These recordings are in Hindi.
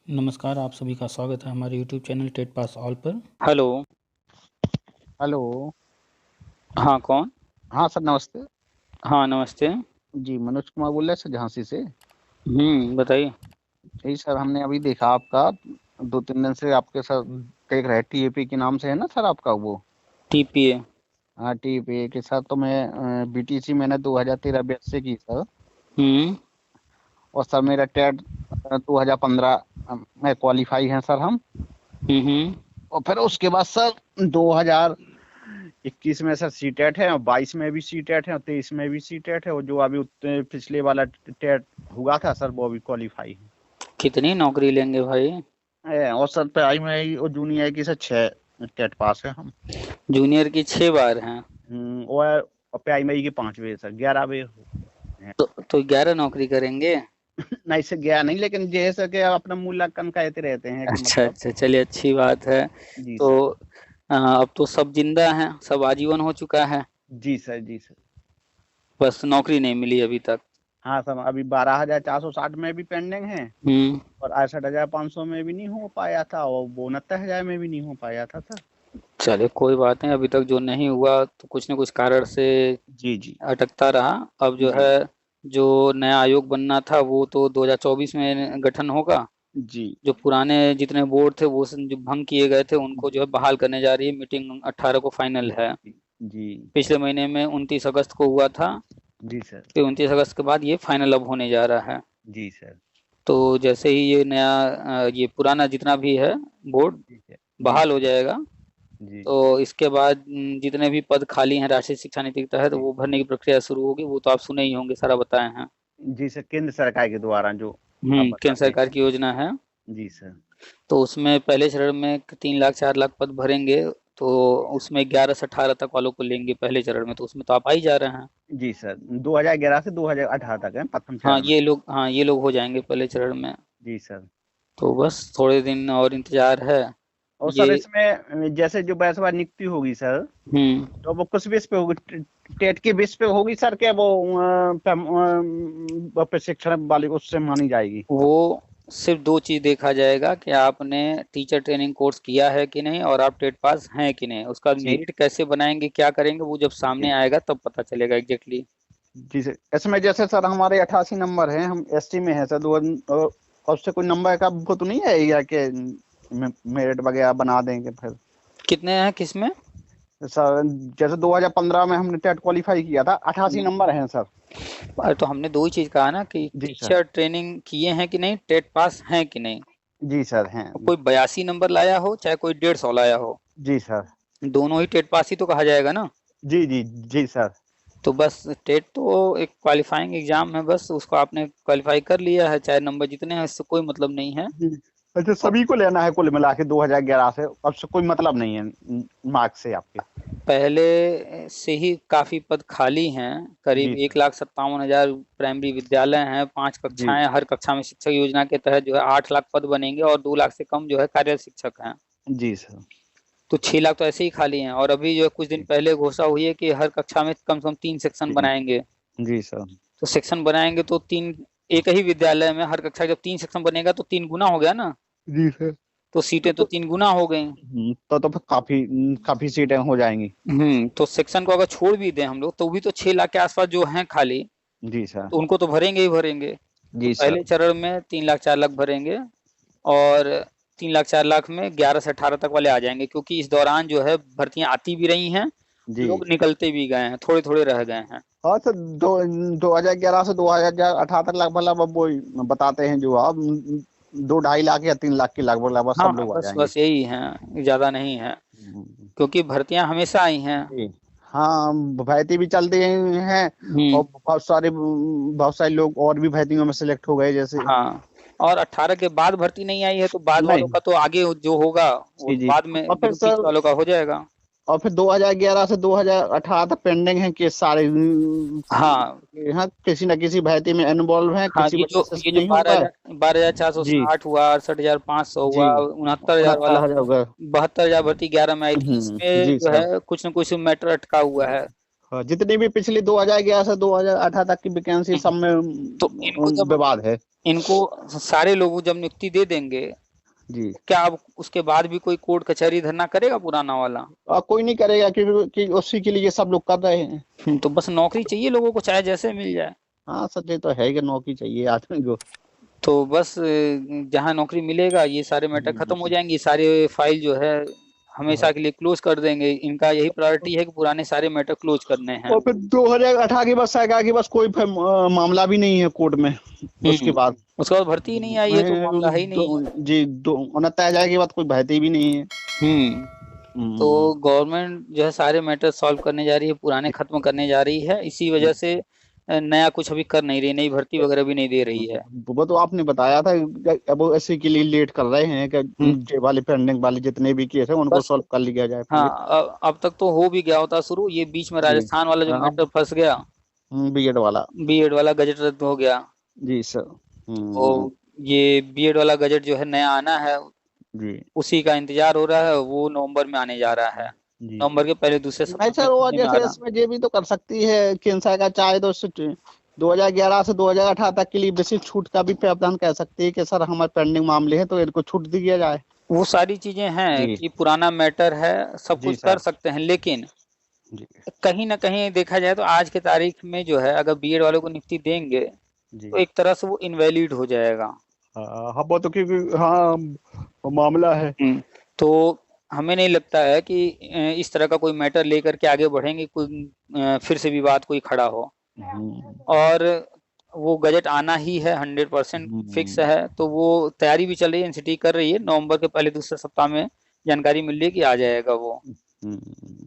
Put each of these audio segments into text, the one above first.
नमस्कार, आप सभी का स्वागत है हमारे YouTube channel TET pass all पर। हेलो। हेलो। हाँ, कौन? हाँ सर, नमस्ते। हाँ, नमस्ते। जी, मनोज कुमार बोल रहे हैं सर, झांसी से। बताइए। यही सर, हमने अभी देखा आपका 2-3 दिन से आपके सर देख रहे टीएपी के नाम से है ना सर आपका वो। टीपीए। हाँ, टीएपी के साथ तो मैं बीटीसी मैंने 2013 बैच से की सर। हम्म। और सर मेरा टेट 2015 में क्वालिफाई है सर हम। हम्म। और फिर उसके बाद सर 2021 में सर सी टेट है, और 22 में भी सी टेट है, और 23 में भी सी टेट है, और जो अभी पिछले वाला टेट हुआ था सर वो भी क्वालिफाई है। कितनी नौकरी लेंगे भाई? और सर प्राइमरी और जूनियर की सर 6 टेट पास है हम। जूनियर की 6 बार हैं। और प्राइमरी की 5 वे सर, 11 वे हैं। तो 11 नौकरी करेंगे। नहीं सर, गया नहीं, लेकिन जैसे कि अपना मूल्यांकन कहते रहते हैं कि अच्छा मतलब। अच्छा, चलिए अच्छी बात है। जी तो सर। अब तो सब जिंदा हैं, सब आजीवन हो चुका है। जी सर। जी सर। बस नौकरी नहीं मिली अभी तक। हाँ सर, अभी 12,460 में भी पेंडिंग है, हम्म। और 68,500 में भी नहीं हो पाया था, और 69,000 में भी नहीं हो पाया था सर। चलिए कोई बात नहीं, अभी तक जो नहीं हुआ तो कुछ न कुछ कारण से जी जी। अटकता रहा। अब जो जी है, जो नया आयोग बनना था वो तो 2024 में गठन होगा। जी। जो पुराने जितने बोर्ड थे वो जो भंग किए गए थे उनको जो है बहाल करने जा रही है। मीटिंग 18 को फाइनल है। जी जी। पिछले महीने में 29 अगस्त को हुआ था। जी सर। फिर 29 अगस्त के बाद ये फाइनल अब होने जा रहा है। जी सर। तो जैसे ही ये नया ये पुराना जितना भी है बोर्ड जी सर। जी बहाल हो सर। जाएगा, जी तो इसके बाद जितने भी पद खाली हैं राष्ट्रीय शिक्षा नीति के तहत जी। वो भरने की प्रक्रिया शुरू होगी। वो तो आप सुने ही होंगे, सारा बताए हैं। जी सर, केंद्र सरकार के द्वारा जो आप केंद्र बताते सरकार हैं। की योजना है। जी सर। तो उसमें पहले चरण में 3 लाख 4 लाख पद भरेंगे। तो जी सर। उसमें 11 से 18 तक वालों को लेंगे पहले चरण में। तो उसमें तो आप आ ही जा रहे हैं। जी सर, 2011 से 2018 तक है प्रथम हाँ चरण में। ये लोग हो जाएंगे पहले चरण में। जी सर। तो बस थोड़े दिन और इंतजार है। और सर ये इसमें जैसे जो वैसवा नियुक्ति होगी सर, हम्म तो वो किस बेस पे होगी? टेट के बेस पे होगी सर, क्या वो प्रशिक्षण वाली उससे मानी जाएगी? वो सिर्फ 2 चीज देखा जाएगा कि आपने टीचर ट्रेनिंग कोर्स किया है कि नहीं और आप टेट पास हैं कि नहीं। उसका जी मेरिट कैसे बनाएंगे, क्या करेंगे, वो जब जी। सामने आएगा तब पता चलेगा एग्जैक्टली। जी सर, इसमें जैसे सर हमारे 88 नंबर है, हम एसटी में है सर, और उससे कोई नंबर का वो तो नहीं है या कि मेरिट वगैरह बना देंगे फिर? कितने हैं किसमें? सर जैसे 2015 में हमने टेट क्वालिफाई किया था, 88 नंबर हैं सर। अरे तो हमने 2 ही चीज कहा ना कि जी सर। टीचर ट्रेनिंग किए हैं कि नहीं, टेट पास हैं कि नहीं। जी सर हैं। कोई 82 नंबर लाया हो चाहे कोई 150 लाया हो, जी सर। दोनों ही टेट पास ही तो कहा जाएगा ना। जी जी। जी सर। तो बस टेट तो एक क्वालिफाइंग एग्जाम है, बस उसको आपने क्वालिफाई कर लिया है, चाहे नंबर जितने हैं इससे कोई मतलब नहीं है। जी। अच्छा, सभी को लेना है कुल मिला के 2011 से, अब से कोई मतलब नहीं है मार्क्स से आपके? पहले से ही काफी पद खाली हैं। करीब जी सर। 1,57,000 प्राइमरी विद्यालय हैं, 5 कक्षाएं। जी हर कक्षा में शिक्षक योजना के तहत जो है 8 लाख पद बनेंगे और 2 लाख से कम जो है कार्यरत शिक्षक हैं। जी सर। तो 6 लाख तो ऐसे ही खाली हैं। और अभी जो है कुछ दिन जी पहले घोषणा हुई है कि हर कक्षा में कम से कम 3 सेक्शन जी। बनाएंगे। जी सर। तो सेक्शन बनाएंगे तो तीन, एक ही विद्यालय में हर कक्षा जब 3 सेक्शन बनेगा तो 3 गुना हो गया ना। जी सर। तो सीटें तो 3 गुना हो गई। तो फिर काफी काफी सीटें हो जाएंगी। तो सेक्शन को अगर छोड़ भी दें हम लोग तो भी तो 6 लाख के आसपास जो हैं खाली, जी सर। तो उनको तो भरेंगे ही भरेंगे। तो जी पहले सर। चरण में 3 लाख 4 लाख भरेंगे। और 3 लाख 4 लाख में 11 से 18 तक वाले आ जाएंगे, क्योंकि इस दौरान जो है भर्तियां आती भी रही हैं, जी। लोग निकलते भी गए हैं, थोड़े थोड़े रह गए हैं। हाँ सर, 2011 से 2018 तक लगभग लगभग वो ही बताते हैं जो आप 2-2.5 लाख या 3 लाख के लगभग लगभग हाँ सब लोग आ बस जाएंगे। बस यही है, ज्यादा नहीं है। हम्म, क्योंकि भर्तियां हमेशा आई हैं। जी। हाँ, भर्ती भी चलती हैं, हम्म। और बहुत सारे लोग और भी भर्तियों में सिलेक्ट हो गए जैसे। हाँ, और 18 के बाद भर्ती नहीं आई है तो बाद वालों नहीं। का तो आगे जो होगा वो जी तो जी। बाद में और फिर बीच सर, वालों का हो जाएगा। और फिर 2011 से 2018 तक पेंडिंग है कि सारे हाँ हाँ, किसी न किसी भर्ती में इन्वॉल्व हैं, हाँ, किसी वजह से ये जो नहीं हो बारह पाए। हजार बारह हजार चार सौ जी साठ हुआ, 68,500 जी। हुआ, 69,000 वाला, 69,000 हो गए। 72,000 भर्ती 11 में आई थी, इसमें जी जो सर। है कुछ न कुछ मैटर अटका हुआ है। हाँ, जितनी भी पिछली 2011 से 2018 तक की वैकेंसी सब में तो इनको जब विवाद है इनको सारे लोग जब नियुक्ति दे देंगे, जी। क्या अब उसके बाद भी कोई कोर्ट कचहरी धरना करेगा पुराना वाला? कोई नहीं करेगा क्योंकि उसी के लिए सब लोग कर रहे हैं। तो बस नौकरी चाहिए लोगों को, चाहे जैसे मिल जाए। हाँ सच ये तो है कि नौकरी चाहिए आदमी को। तो बस जहाँ नौकरी मिलेगा ये सारे मैटर खत्म हो जाएंगे, सारे फाइल जो है हमेशा के लिए क्लोज कर देंगे। इनका यही प्रायोरिटी है कि पुराने सारे मैटर क्लोज करने हैं। और फिर 2018 के बाद आएगा कि बस कोई मामला भी नहीं है कोर्ट में। उसके बाद भर्ती ही नहीं आई है तो मामला है ही नहीं। जी 29 के बाद कोई भर्ती भी नहीं है। तो गवर्नमेंट जो है सारे मैटर सॉल्व करने जा रही है, पुराने खत्म करने जा रही है। इसी वजह से नया कुछ अभी कर नहीं रही, नई भर्ती वगैरह भी नहीं दे रही है। वो तो आपने बताया था अब ऐसे के लिए लेट कर रहे हैं कि जे वाले पेंडिंग वाले जितने भी केस है उनको सॉल्व कर लिया जाए। हाँ, अब तक तो हो भी गया होता शुरू, ये बीच में राजस्थान वाला जो मैटर फंस गया, बीएड वाला गजट रद्द हो गया जी सर। तो ये बीएड वाला गजट जो है नया आना है जी, उसी का इंतजार हो रहा है। वो नवंबर में आने जा रहा है, नवंबर के पहले दूसरे नहीं सर वो जैसे इसमें ये भी तो कर सकती है केंद्र सरकार चाहे तो 2011 से 2018 तक के लिए विशेष छूट का भी प्रावधान कर सकती है कि सर हमारे पेंडिंग मामले हैं तो इनको छूट दिया जाए। वो सारी चीजें हैं कि पुराना मैटर है, सब कुछ कर सकते हैं, लेकिन कहीं ना कहीं देखा जाए तो आज के तारीख में जो है अगर बीएड वालों को नियुक्ति देंगे तो एक तरह से वो इनवैलिड हो जाएगा। हाँ वो तो क्योंकि हाँ मामला है। तो हमें नहीं लगता है कि इस तरह का कोई मैटर लेकर के आगे बढ़ेंगे, कोई फिर से विवाद कोई खड़ा हो। और वो गजट आना ही है 100% फिक्स है, तो वो तैयारी भी चल रही है, एनसीटी कर रही है। नवंबर के पहले दूसरे सप्ताह में जानकारी मिल रही है कि आ जाएगा वो।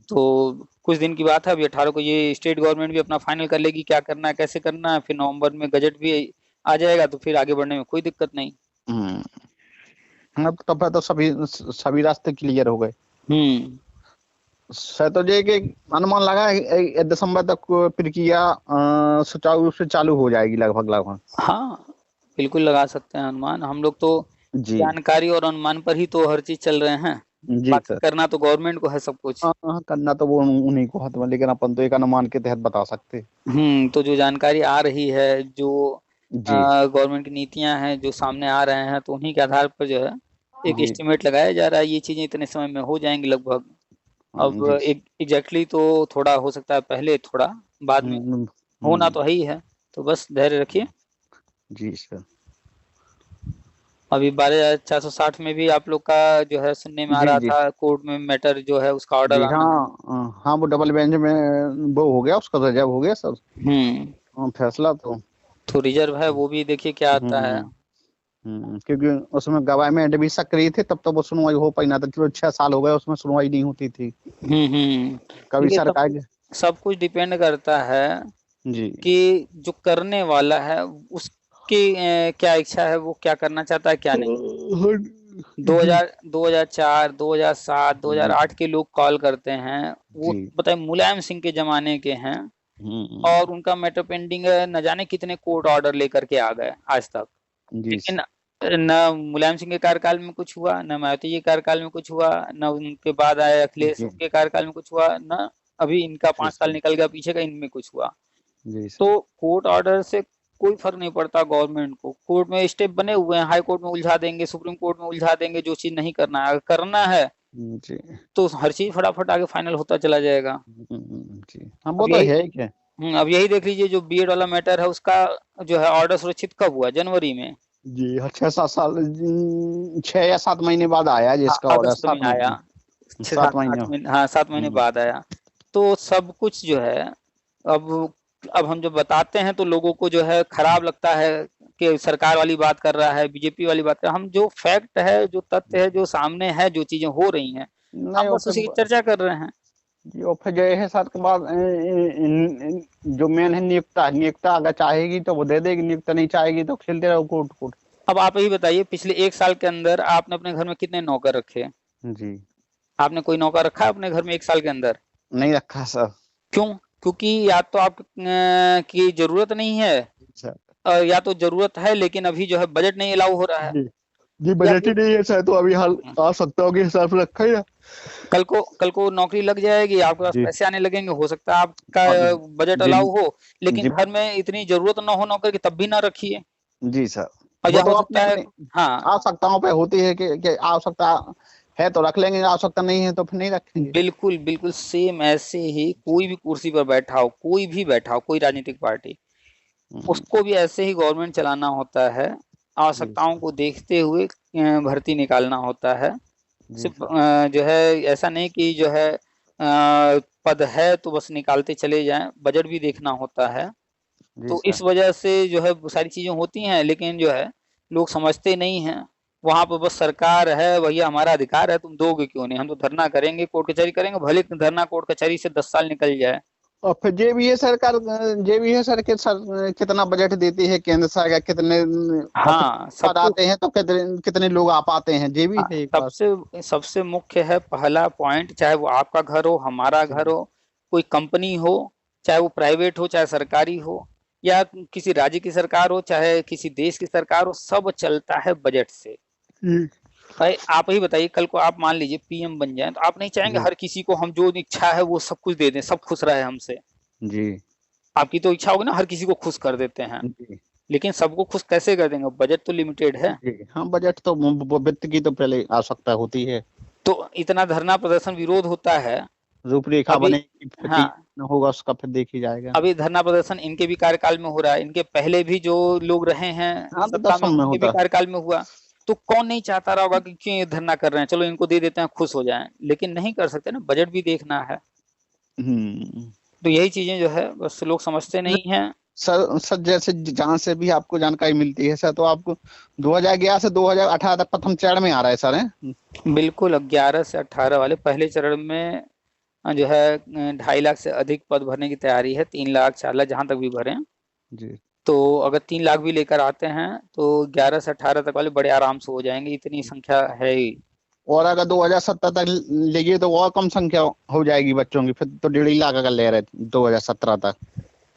तो कुछ दिन की बात है, अभी 18 को ये स्टेट गवर्नमेंट भी अपना फाइनल कर लेगी क्या करना है, कैसे करना है। फिर नवंबर में गजट भी आ जाएगा तो फिर आगे बढ़ने में कोई दिक्कत नहीं। तब तो सभी रास्ते क्लियर हो गए। सर तो ये कि अनुमान लगा है दिसंबर तक प्रक्रिया सुचारू रूप से चालू हो जाएगी लगभग। हाँ बिल्कुल लगा सकते हैं अनुमान, हम लोग तो जानकारी और अनुमान पर ही तो हर चीज चल रहे हैं। बात करना तो गवर्नमेंट को है सब कुछ। करना तो वो उन्हीं को हाथ में, लेकिन अपन तो एक अनुमान के तहत बता सकते। तो जो जानकारी आ रही है, जो गवर्नमेंट की नीतियां हैं जो सामने आ रहे हैं, तो उन्हीं के आधार पर जो है एक एस्टिमेट लगाया जा रहा है। ये चीजें इतने समय में हो जाएंगी लगभग। अब एग्जैक्टली तो थोड़ा हो सकता है पहले, थोड़ा बाद में, होना तो है ही है। तो बस धैर्य रखिए जी सर। अभी 12,460 में भी आप लोग का जो है सुनने में आ रहा था कोर्ट में मैटर जो है उसका ऑर्डर आना। हाँ वो डबल बेंच में वो हो गया, उसका रिजर्व हो गया सर फैसला। तो रिजर्व है, वो भी देखिए क्या आता है। क्योंकि उसमें गवर्नमेंट भी सक्रिय थे तब तो वो सुनवाई हो पाई ना, तो 6 साल हो गए उसमें सुनवाई नहीं होती थी। कभी सरकार सब कुछ डिपेंड करता है जी कि जो करने वाला है उसकी क्या इच्छा है, वो क्या करना चाहता है क्या नहीं। 2004, 2007, 2008 के लोग कॉल करते हैं, वो बताए मुलायम सिंह के जमाने के हैं और उनका मैटर पेंडिंग है, न जाने कितने कोर्ट ऑर्डर लेकर के आ गए आज तक। लेकिन न मुलायम सिंह के कार्यकाल में कुछ हुआ, न मायावती जी के कार्यकाल में कुछ हुआ, न उनके बाद आए अखिलेश के कार्यकाल में कुछ हुआ, न अभी इनका 5 साल निकल गया पीछे का, इनमें कुछ हुआ। तो कोर्ट ऑर्डर से कोई फर्क नहीं पड़ता गवर्नमेंट को। कोर्ट में स्टेप बने हुए हैं, हाई कोर्ट में उलझा देंगे, सुप्रीम कोर्ट में उलझा देंगे। जो चीज नहीं करना है, अगर करना है तो हर चीज फटाफट आगे फाइनल होता चला जाएगा। वो तो है क्या। अब यही देख लीजिए, जो बीएड वाला मैटर है उसका जो है ऑर्डर सुरक्षित कब हुआ? जनवरी में जी। 6 या 7 महीने बाद आया जिसका ऑर्डर। 7 आया, 7 महीने, हाँ 7 महीने बाद आया। तो सब कुछ जो है अब हम जो बताते हैं तो लोगों को जो है खराब लगता है कि सरकार वाली बात कर रहा है, बीजेपी वाली बात कर रहा है। हम जो फैक्ट है, जो तथ्य है, जो सामने है, जो चीजें हो रही हैं, हम बस उसी की चर्चा कर रहे हैं। जो फिर जो है साथ के बाद जो मेन है नियुक्ता अगर चाहेगी तो वो दे देगी, नियुक्ता नहीं चाहेगी तो खेलते रहो कोर्ट। अब आप ही बताइए, पिछले 1 साल के अंदर आपने अपने घर में कितने नौकर रखे? जी। आपने कोई नौकर रखा अपने घर में 1 साल के अंदर? नहीं रखा सर। क्यों? क्योंकि या तो आप की जरूरत नहीं है, या तो जरूरत है लेकिन अभी जो है बजट नहीं अलाउ हो रहा है। जी बजट ही नहीं है सर, तो अभी हाल आ सकता हो कि हिसाब से रखा है। कल को नौकरी लग जाएगी, आपके पास पैसे आने लगेंगे, हो सकता है आपका बजट अलाउ हो, लेकिन घर में इतनी जरूरत ना हो नौकरी की, तब भी ना रखिए। जी सर, और वो हो तो सकता है, हाँ, आवश्यकताओं पे होती है कि आवश्यकता है तो रख लेंगे, आवश्यकता नहीं है तो फिर नहीं रखेंगे। बिल्कुल बिल्कुल सेम ऐसे ही कोई भी कुर्सी पर बैठा हो, कोई भी बैठा हो, कोई राजनीतिक पार्टी, उसको भी ऐसे ही गवर्नमेंट चलाना होता है, आवश्यकताओं को देखते हुए भर्ती निकालना होता है। सिर्फ जो है ऐसा नहीं कि जो है पद है तो बस निकालते चले जाएं, बजट भी देखना होता है। तो इस वजह से जो है सारी चीजें होती हैं, लेकिन जो है लोग समझते नहीं हैं। वहां पर बस सरकार है, भैया हमारा अधिकार है, तुम दोगे क्यों नहीं, हम तो धरना करेंगे, कोर्ट कचहरी करेंगे, भले धरना कोर्ट कचहरी से 10 साल निकल जाए। और फिर ये भी है सरकार, ये भी है सर कि सर कितना बजट देती है केंद्र सरकार, कितने हाँ, पद आते हैं तो कितने लोग आ पाते हैं, ये भी है एक बात। सबसे मुख्य है पहला पॉइंट, चाहे वो आपका घर हो, हमारा घर हो, कोई कंपनी हो, चाहे वो प्राइवेट हो चाहे सरकारी हो, या किसी राज्य की सरकार हो चाहे किसी देश की सरकार हो, सब चलता है बजट से। भाई आप ही बताइए, कल को आप मान लीजिए पीएम बन जाएं, तो आप नहीं चाहेंगे हर किसी को हम जो इच्छा है वो सब कुछ दे दें, सब खुश रहे हमसे? जी, आपकी तो इच्छा होगी ना, हर किसी को खुश कर देते हैं, लेकिन सबको खुश कैसे कर देंगे, बजट तो लिमिटेड है। हाँ, बजट तो वित्त की तो पहले आवश्यकता होती है। तो इतना धरना प्रदर्शन विरोध होता है, रूपरेखा बनेगी, हाँ, होगा उसका फिर देखी जाएगा। अभी धरना प्रदर्शन इनके भी कार्यकाल में हो रहा है, इनके पहले भी जो लोग रहे हैं सत्ता में, उनके भी कार्यकाल में हुआ। तो कौन नहीं चाहता रहा होगा कि क्यों ये धरना कर रहे हैं, चलो इनको दे देते हैं, खुश हो जाएं, लेकिन नहीं कर सकते ना, बजट भी देखना है। तो यही चीजें जो है बस लोग समझते नहीं हैं। सर जैसे जहाँ से भी आपको जानकारी मिलती है सर, तो आपको 2011 से 2018 तक प्रथम चरण में आ रहा है सर, है? बिल्कुल, 11 से 18 वाले पहले चरण में जो है 2.5 लाख से अधिक पद भरने की तैयारी है, 3 लाख 4 लाख जहां तक भी भरे जी। तो अगर 3 लाख भी लेकर आते हैं तो 11 से 18 तक वाले बड़े आराम से हो जाएंगे, इतनी संख्या है ही। और अगर 2070 तक लेगी तो और कम संख्या हो जाएगी बच्चों की, फिर तो 1.5 लाख अगर ले रहे 2017 तक।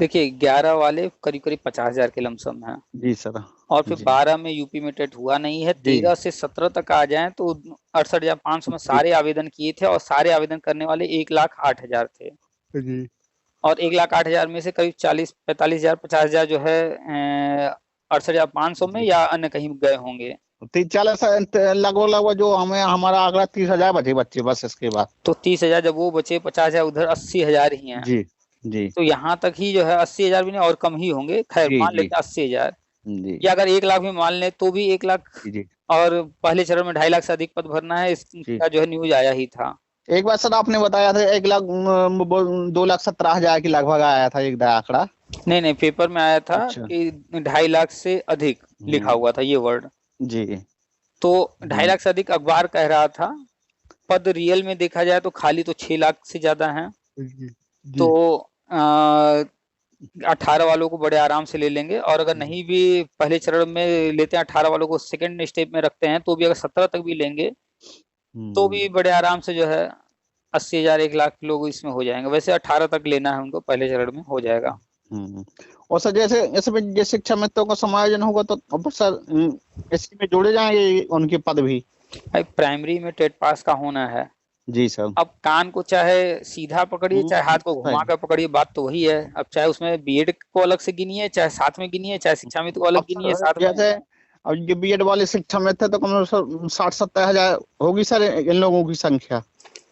देखिए 11 वाले करीब करीब 50,000 के लमसम है जी सर। और फिर 12 में यूपी में टेट हुआ नहीं है, 13 से 17 तक आ जाए तो 68,500 में सारे आवेदन किए थे, और सारे आवेदन करने वाले 1,08,000 थे जी। और 1,08,000 में से करीब 40-45,000 50,000 जो है 68,500 में या अन्य कहीं गए होंगे। 40 लगभग जो हमें हमारा आंकड़ा 30,000 बचे बच्चे, बस इसके बाद तो 30,000 जब वो बचे, 50,000 उधर, 80,000 ही हैं। जी जी। तो यहाँ तक ही जो है 80,000 भी नहीं और कम ही होंगे, खैर मान लेते हैं 80,000, या अगर 1 लाख भी मान ले तो भी 1 लाख, और पहले चरण में 2.5 लाख से अधिक पद भरना है, इसका जो है न्यूज आया ही था। एक बार सर आपने बताया था 2,17,000 के लगभग आया था एक आंकड़ा। नहीं, पेपर में आया था कि 2.5 लाख से अधिक लिखा हुआ था ये वर्ड जी। तो 2.5 लाख से अधिक अखबार कह रहा था, पद रियल में देखा जाए तो खाली तो 6 लाख से ज्यादा है। तो 18 वालों को बड़े आराम से ले लेंगे, और अगर नहीं भी पहले चरण में लेते हैं 18 वालों को, सेकंड स्टेप में रखते हैं तो भी अगर 17 तक भी लेंगे तो भी बड़े आराम से जो है 80,000 1 लाख लोग इसमें हो जाएंगे। वैसे 18 तक लेना है उनको, पहले चरण में हो जाएगा। और सर जैसे इसमें जैसे शिक्षा मित्रों का समायोजन होगा तो सर इसी में जोड़े जाएंगे उनके पद भी? भाई प्राइमरी में टेट पास का होना है जी सर। अब कान को चाहे सीधा पकड़िए चाहे हाथ को घुमा कर पकड़िए, बात तो वही है। अब चाहे उसमें बीएड को अलग से गिनिए, चाहे साथ में गिनिए, चाहे शिक्षा मित्र को अलग गिनिए साथ में। जैसे अब ये बीएड वाले शिक्षा मित्र तो कम से कम 60-70 हजार होगी सर इन लोगों की संख्या।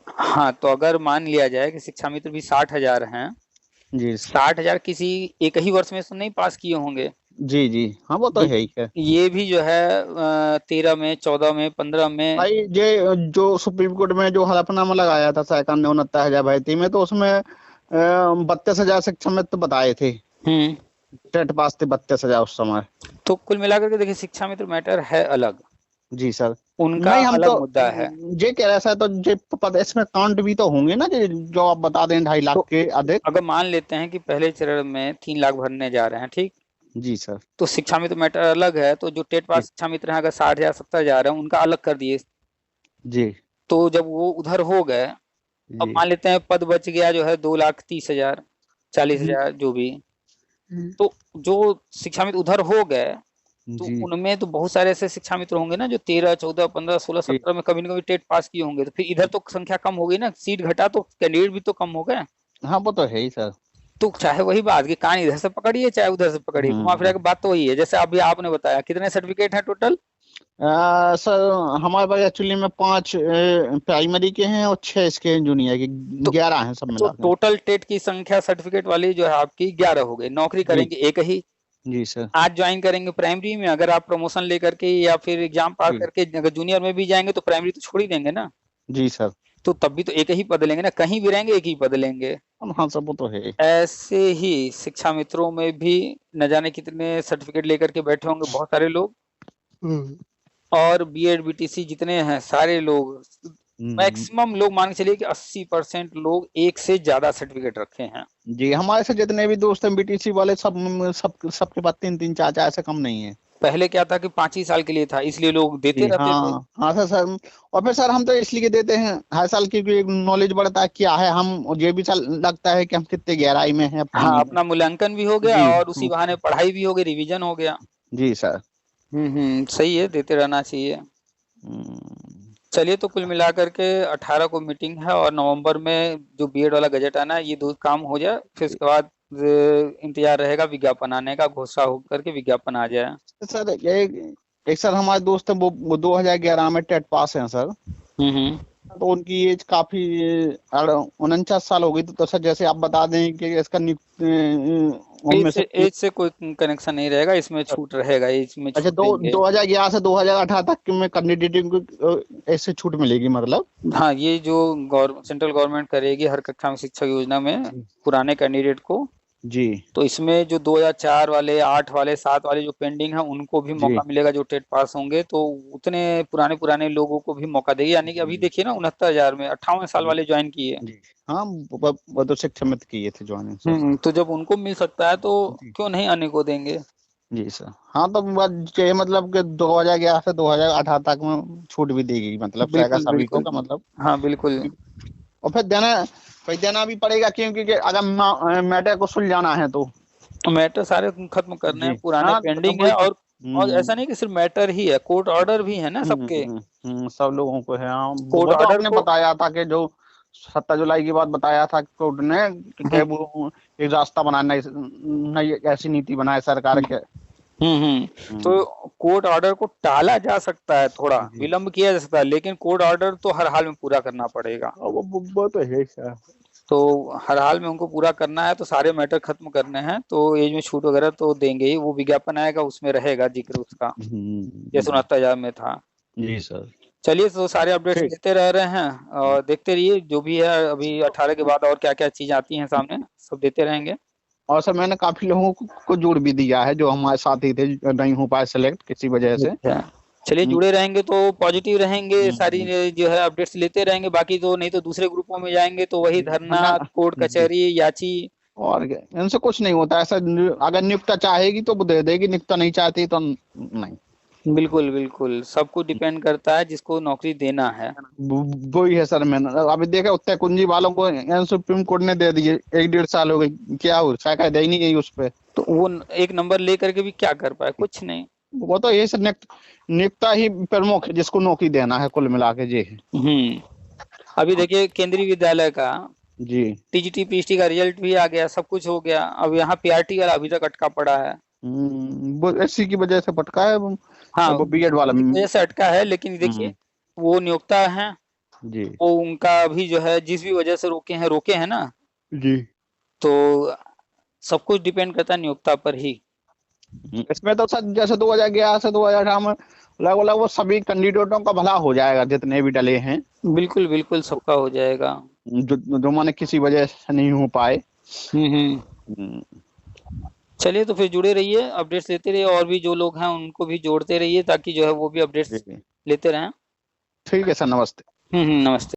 हाँ, तो अगर मान लिया जाए कि शिक्षा मित्र भी 60,000 हैं जी, 60,000 किसी एक ही वर्ष में तो नहीं पास किए होंगे। जी जी हाँ, वो तो है ही है। ये भी जो है 13 में 14 में 15 में भाई ये जो सुप्रीम कोर्ट में जो हलफनामा लगाया था 51-69,000 भर्ती में, तो उसमें 32,000 शिक्षा मित्र बताए थे, टेट पास थे 32,000 उस समय। तो कुल मिलाकर के देखिए शिक्षा मित्र मैटर है अलग। जी सर, उनका अलग मुद्दा है। ये कह रहा है तो ये पता इसमें काउंट भी तो होंगे ना, जो आप बता दें 2.5 लाख के अधिक। अगर मान लेते हैं कि पहले चरण में 3 लाख भरने जा रहे हैं, ठीक जी सर, तो शिक्षा मित्र मैटर अलग है। तो जो टेट पास शिक्षा मित्र हैं अगर 60,000 70,000 है उनका अलग कर दिए जी। तो जब वो उधर हो गए, अब मान लेते हैं पद बच गया जो है 2,30,000 40,000 जो भी, तो जो शिक्षा मित्र उधर हो गए तो उनमें तो बहुत सारे ऐसे शिक्षा मित्र होंगे ना जो 13, 14, 15, 16, 17 में कभी न कभी टेट पास किए होंगे, तो फिर इधर तो संख्या कम हो गई ना, सीट घटा तो कैंडिडेट भी तो कम हो गए। हाँ वो तो है ही सर। तो चाहे वही बात कि कान इधर से पकड़िए चाहे उधर से पकड़िए, घुमा फिरा के बात तो वही है। जैसे अभी आपने बताया कितने सर्टिफिकेट है टोटल? सर हमारे पास एक्चुअली में 5 प्राइमरी के हैं और 6 इसके जूनियर के, 11 हैं सब मिला तो टोटल टेट की संख्या सर्टिफिकेट वाली जो है आपकी 11 हो गई। नौकरी करेंगे एक ही। जी सर। आज ज्वाइन करेंगे प्राइमरी में, अगर आप प्रमोशन लेकर के या फिर एग्जाम पास करके अगर जूनियर में भी जाएंगे तो प्राइमरी तो छोड़ ही देंगे ना। जी सर। तो तब भी तो एक ही पद लेंगे ना, कहीं भी रहेंगे एक ही पद लेंगे। हाँ सब वो तो है। ऐसे ही शिक्षा मित्रों में भी न जाने कितने सर्टिफिकेट लेकर के बैठे होंगे बहुत सारे लोग। और बीएड बीटीसी जितने हैं सारे लोग, मैक्सिमम लोग मान के चलिए कि 80% लोग एक से ज्यादा सर्टिफिकेट रखे हैं। जी हमारे से जितने भी दोस्त हैं बीटीसी वाले सबके पास 3-3 4 ऐसे कम नहीं है। पहले क्या था कि 5 ही साल के लिए था, इसलिए लोग देते रहते थे। हाँ सर। और फिर सर हम तो इसलिए देते हैं हर साल की नॉलेज बढ़ता है, क्या है हम ये भी लगता है कि हम कितने गहराई में हैं। हाँ, अपना मूल्यांकन भी हो गया और उसी बहाने पढ़ाई भी हो गई, रिवीजन हो गया। जी सर। सही है, देते रहना चाहिए। चलिए, तो कुल मिलाकर के 18 को मीटिंग है और नवंबर में जो बीएड वाला गजट आना है, ये 2 काम हो जाए, फिर उसके बाद इंतजार रहेगा विज्ञापन आने का, घोषणा होकर के विज्ञापन आ जाए। सर एक सर हमारे दोस्त है वो 2011 में टेट पास हैं सर। तो उनकी एज काफी 49 साल हो गई। तो सर जैसे आप बता दें कि इसका एज से कोई कनेक्शन नहीं रहेगा, इसमें छूट रहेगा एज में। अच्छा, 2011 से 2018 तक में कैंडिडेट को ऐसे छूट मिलेगी मतलब? हाँ, ये जो सेंट्रल गवर्नमेंट करेगी हर कक्षा में शिक्षा योजना में पुराने कैंडिडेट को जी। तो इसमें जो 2004 वाले, 8 वाले, 7 वाले जो पेंडिंग है उनको भी मौका मिलेगा जो टेट पास होंगे। तो उतने पुराने लोगों को भी मौका देगी। यानी कि अभी देखिए ना 69,000 में 58 साल वाले ज्वाइन किए। हाँ वो तो शिक्षा मित्र किए थे ज्वाइन। तो जब उनको मिल सकता है तो क्यों नहीं अन्य को देंगे। जी सर। हाँ तो ये मतलब कि 2011 से 2018 तक में छूट भी देगी मतलब सभी को का मतलब। हाँ बिल्कुल। और फिर देना भी पड़ेगा क्योंकि अगर मैटर को सुलझाना है तो मैटर सारे खत्म करने हैं, पुराने पेंडिंग है। और ऐसा नहीं कि सिर्फ मैटर ही है, कोर्ट ऑर्डर भी है ना सबके। सब लोगों को है। कोर्ट ऑर्डर ने बताया था कि जो 7 जुलाई की बात बताया था कोर्ट ने कि वो एक रास्ता बनाना, नई ऐसी नीति बनाए सरकार के। तो कोर्ट ऑर्डर को टाला जा सकता है, थोड़ा विलंब किया जा सकता है, लेकिन कोर्ट ऑर्डर तो हर हाल में पूरा करना पड़ेगा। वो तो है सर। तो हर हाल में उनको पूरा करना है, तो सारे मैटर खत्म करने हैं। तो एज में छूट वगैरह तो देंगे ही, वो विज्ञापन आएगा उसमें रहेगा जिक्र उसका, जैसे 69,000 में था। जी सर। चलिए, तो सारे अपडेट्स देते रह रहे हैं और देखते रहिए जो भी है। अभी 18 के बाद और क्या क्या चीज आती है सामने, सब देते रहेंगे। और सर मैंने काफी लोगों को जोड़ भी दिया है जो हमारे साथी थे, नहीं हो पाए सिलेक्ट किसी वजह से। चलिए, जुड़े रहेंगे तो पॉजिटिव रहेंगे, सारी जो है अपडेट्स लेते रहेंगे। बाकी तो नहीं तो दूसरे ग्रुपों में जाएंगे तो वही धरना, कोर्ट कचहरी, याची। और इनसे कुछ नहीं होता ऐसा। अगर नियुक्ता चाहेगी तो वो दे देगी, नियुक्ता नहीं चाहती तो नहीं। बिल्कुल बिल्कुल, सब कुछ डिपेंड करता है जिसको नौकरी देना है। वही है सर। मैंने अभी देखा उत्तर कुंजी वालों को सुप्रीम कोर्ट ने दे दिए, 1-1.5 साल हो गए, क्या हो शिकायत ही नहीं गई उस पर। तो वो एक नंबर लेकर के भी क्या कर पाए, कुछ नहीं। वो तो ये सर नियुक्ता ही प्रमुख है जिसको नौकरी देना है कुल मिला के। जी। अभी देखिए केंद्रीय विद्यालय का जी टीजीटी पीएचटी का रिजल्ट भी आ गया, सब कुछ हो गया। अब यहाँ पीआरटी वाला अभी तक अटका पड़ा है। वो एससी की वजह से पटका है। हाँ, वो बीएड वाला वजह से अटका है। लेकिन देखिए वो नियोक्ता है जी, वो उनका अभी जो है जिस भी वजह से रोके हैं ना जी। तो सब कुछ डिपेंड करता है नियोक्ता पर ही। इसमें तो सर जैसे 2011 से 2018 में लगभग वो सभी कैंडिडेटों का भला हो जाएगा जितने भी डले हैं। बिल्कुल बिल्कुल, सबका हो जाएगा जो माने किसी वजह से नहीं हो पाए। चलिए, तो फिर जुड़े रहिए, अपडेट्स लेते रहिए। और भी जो लोग हैं उनको भी जोड़ते रहिए ताकि जो है वो भी अपडेट्स लेते रहें। ठीक है सर, नमस्ते। नमस्ते।